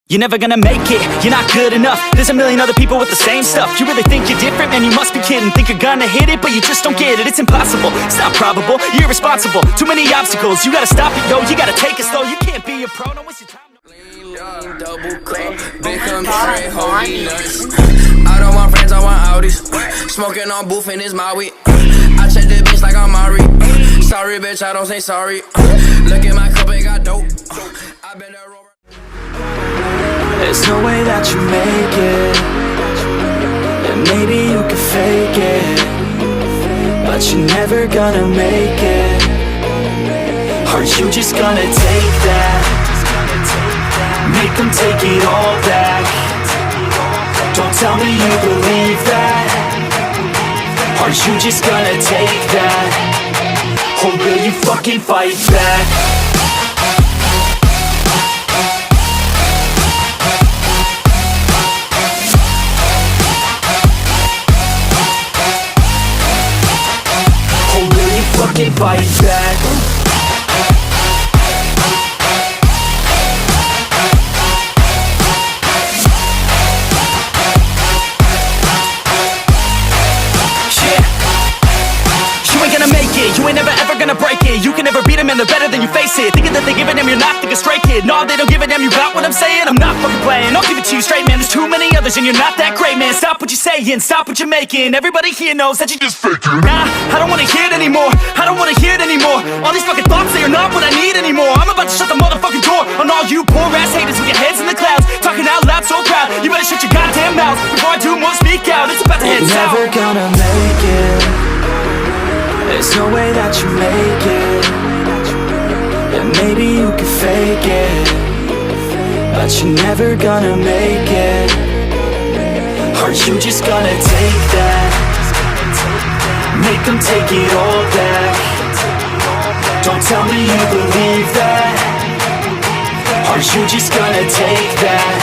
You're never gonna make it, you're not good enough. There's a million other people with the same stuff. You really think you're different? Man, you must be kidding. Think you're gonna hit it, but you just don't get it. It's impossible, it's not probable, you're irresponsible. Too many obstacles, you gotta stop it, yo. You gotta take it slow, you can't be a pro. Don't waste your time. Double cup, big country, holy nuts. I don't want friends, I want Audis. Smoking on booth in his Maui. I check the bitch like I'm Mari. Sorry, bitch, I don't say sorry. Look at my cup, it got dope. I been there over. There's no way that you make it, and maybe you can fake it, but you're never gonna make it. Aren't you just gonna take that? Make them take it all back. Don't tell me you believe that. Aren't you just gonna take that? Or will you fucking fight back? Fucking fight back. You ain't gonna make it, you ain't never ever gonna break it. You can never beat them and they're better than you face it. Thinking that they give a damn, you're not thinking straight, kid. No, they don't give a damn, you got what I'm saying? I'm not fucking playing, I'll give it to you straight, man. There's too many others and you're not that great, man. Stop what you're saying, stop what you're making. Everybody here knows that you just faking. Nah, I don't wanna hear it anymore, I don't wanna hear it anymore. All these fucking thoughts, they are not what I need anymore. I'm about to shut the motherfucking door on all you poor ass haters with your heads in the clouds, talking out loud so proud. You better shut your goddamn mouth before I do more speak out. It's about to head south. You're never gonna make it. There's no way that you make it, and maybe you can fake it, but you're never gonna make it. Aren't you just gonna take that? Make them take it all back. Don't tell me you believe that. Aren't you just gonna take that?